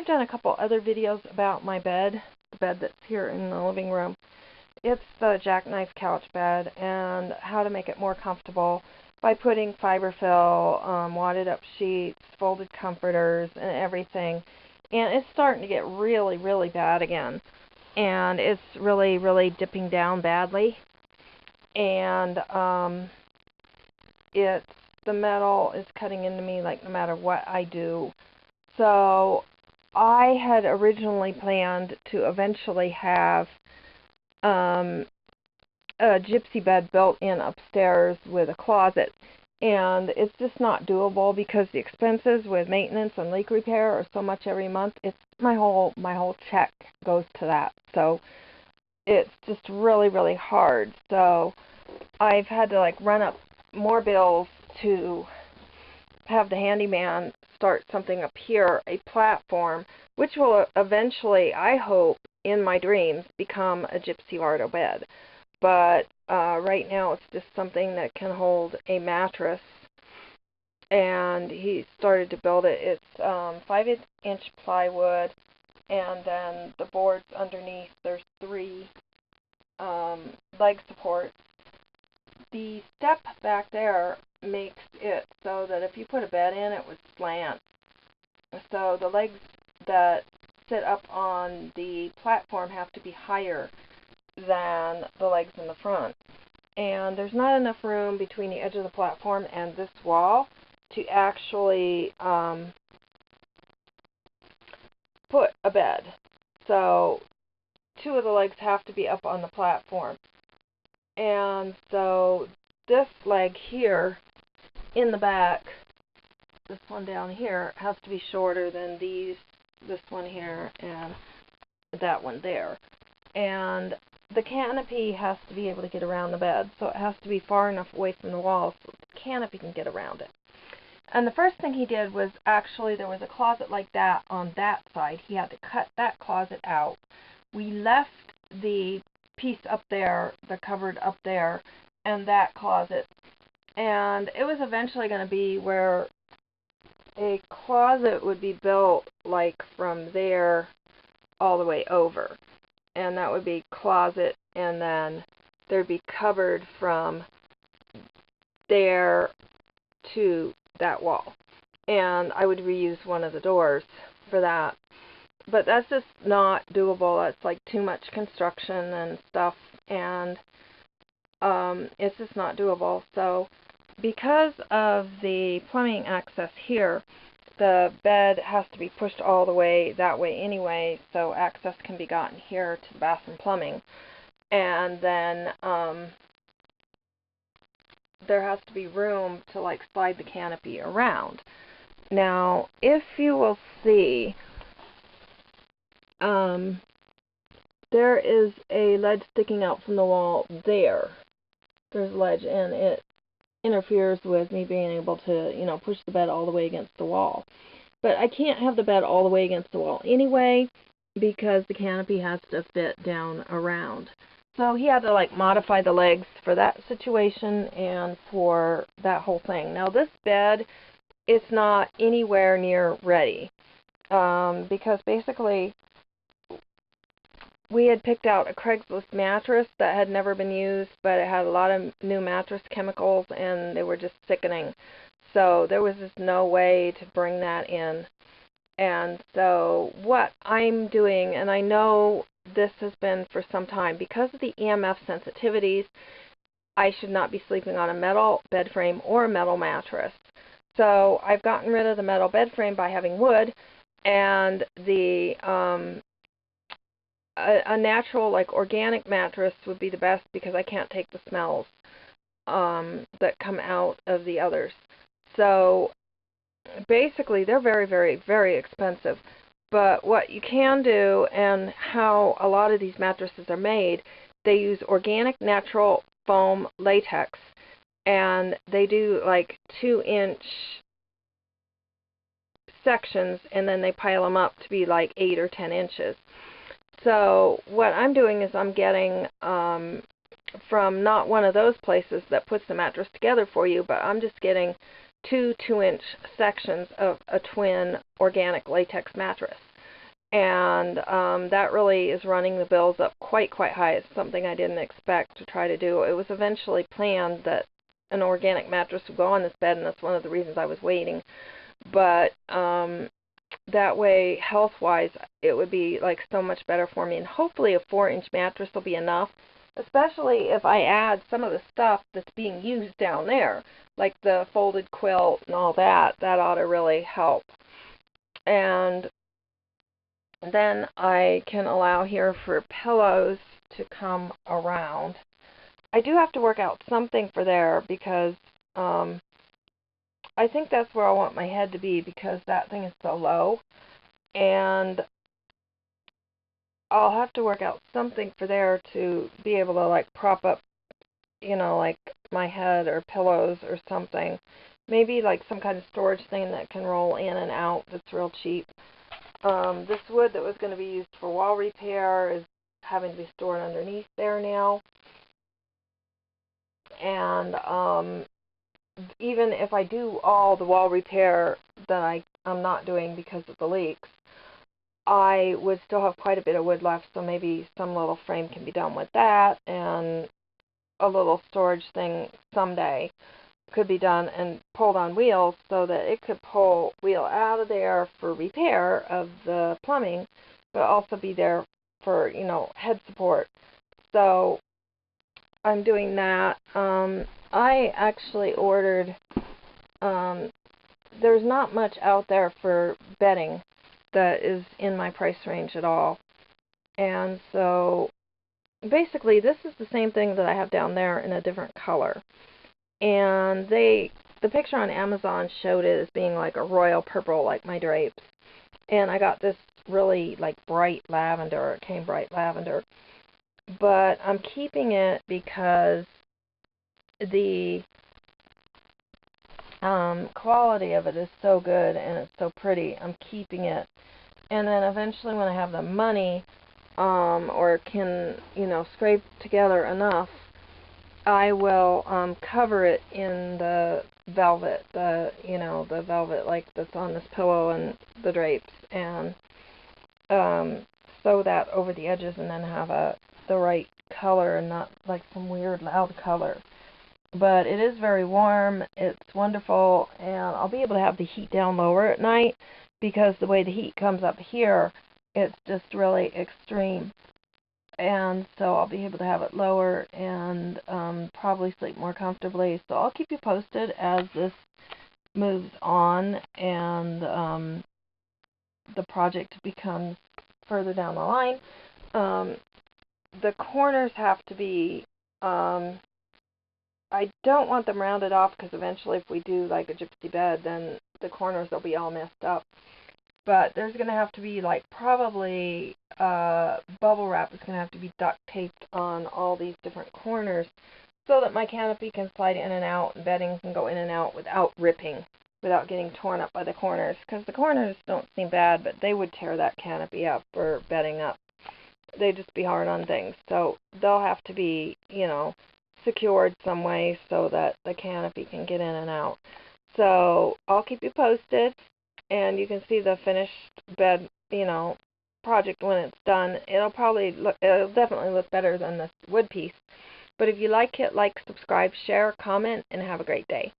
done a couple other videos about my bed, the bed that's here in the living room. It's the jackknife couch bed, and how to make it more comfortable by putting fiberfill, wadded up sheets, folded comforters, and everything. And it's starting to get really, really bad again. And it's really, really dipping down badly. And the metal is cutting into me like no matter what I do. So I had originally planned to eventually have a gypsy bed built in upstairs with a closet, and it's just not doable because the expenses with maintenance and leak repair are so much every month. It's my whole check goes to that, so it's just really, really hard. So I've had to like run up more bills to have the handyman start something up here, a platform, which will eventually, I hope, in my dreams, become a Gypsy Vardo bed. But right now it's just something that can hold a mattress, and he started to build it. It's 5-inch plywood, and then the boards underneath, there's 3 leg supports. The step back there makes it so that if you put a bed in, it would slant. So the legs that sit up on the platform have to be higher than the legs in the front. And there's not enough room between the edge of the platform and this wall to actually put a bed. So 2 of the legs have to be up on the platform. And so this leg here in the back, this one down here, has to be shorter than this one here and that one there. And the canopy has to be able to get around the bed, so it has to be far enough away from the wall so the canopy can get around it. And the first thing he did was, actually there was a closet like that on that side. He had to cut that closet out. We left the piece up there, the cupboard up there, and that closet. And it was eventually going to be where a closet would be built like from there all the way over. And that would be closet, and then there'd be cupboard from there to that wall. And I would reuse one of the doors for that. But that's just not doable. That's like too much construction and stuff, and it's just not doable. So because of the plumbing access here, the bed has to be pushed all the way that way anyway, so access can be gotten here to the bathroom plumbing. And then there has to be room to like slide the canopy around. Now, if you will see, there is a ledge sticking out from the wall there. There's a ledge, and it interferes with me being able to, you know, push the bed all the way against the wall. But I can't have the bed all the way against the wall anyway, because the canopy has to fit down around. So he had to like modify the legs for that situation and for that whole thing. Now this bed is not anywhere near ready, because basically we had picked out a Craigslist mattress that had never been used, but it had a lot of new mattress chemicals, and they were just sickening. So there was just no way to bring that in. And so what I'm doing, and I know this has been for some time, because of the EMF sensitivities, I should not be sleeping on a metal bed frame or a metal mattress. So I've gotten rid of the metal bed frame by having wood, and the a natural, like organic mattress would be the best, because I can't take the smells that come out of the others. So basically they're very, very, very expensive. But what you can do, and how a lot of these mattresses are made, they use organic natural foam latex, and they do like 2-inch sections, and then they pile them up to be like 8 or 10 inches. So what I'm doing is I'm getting from not one of those places that puts the mattress together for you, but I'm just getting 2 2-inch sections of a twin organic latex mattress. and that really is running the bills up quite high. It's something I didn't expect to try to do. It was eventually planned that an organic mattress would go on this bed, and that's one of the reasons I was waiting. But that way, health-wise, it would be like so much better for me, and hopefully a 4-inch mattress will be enough, especially if I add some of the stuff that's being used down there, like the folded quilt and all that. That ought to really help. And then I can allow here for pillows to come around. I do have to work out something for there because I think that's where I want my head to be, because that thing is so low. And I'll have to work out something for there to be able to like prop up, like my head or pillows or something. Maybe like some kind of storage thing that can roll in and out that's real cheap. This wood that was going to be used for wall repair is having to be stored underneath there now. And even if I do all the wall repair that I'm not doing because of the leaks, I would still have quite a bit of wood left, so maybe some little frame can be done with that, and a little storage thing someday could be done and pulled on wheels so that it could pull wheel out of there for repair of the plumbing, but also be there for, head support. So I'm doing that. I actually ordered, there's not much out there for bedding that is in my price range at all. And so basically this is the same thing that I have down there in a different color. And the picture on Amazon showed it as being like a royal purple, like my drapes. And I got this really like bright lavender. It came bright lavender. But I'm keeping it because the quality of it is so good and it's so pretty. I'm keeping it. And then eventually when I have the money, or can, scrape together enough, I will cover it in the velvet, the velvet like that's on this pillow and the drapes, and sew that over the edges, and then have the right color and not like some weird loud color. But it is very warm, it's wonderful, and I'll be able to have the heat down lower at night, because the way the heat comes up here, it's just really extreme. And so I'll be able to have it lower and probably sleep more comfortably. So I'll keep you posted as this moves on and the project becomes further down the line. The corners have to be, I don't want them rounded off, because eventually if we do like a gypsy bed, then the corners will be all messed up. But there's going to have to be like probably bubble wrap is going to have to be duct taped on all these different corners, so that my canopy can slide in and out, and bedding can go in and out without ripping, without getting torn up by the corners. Because the corners don't seem bad, but they would tear that canopy up or bedding up. They'd just be hard on things. So they'll have to be, secured some way so that the canopy can get in and out. So I'll keep you posted. And you can see the finished bed, project when it's done. It'll definitely look better than this wood piece. But if you like it, like, subscribe, share, comment, and have a great day.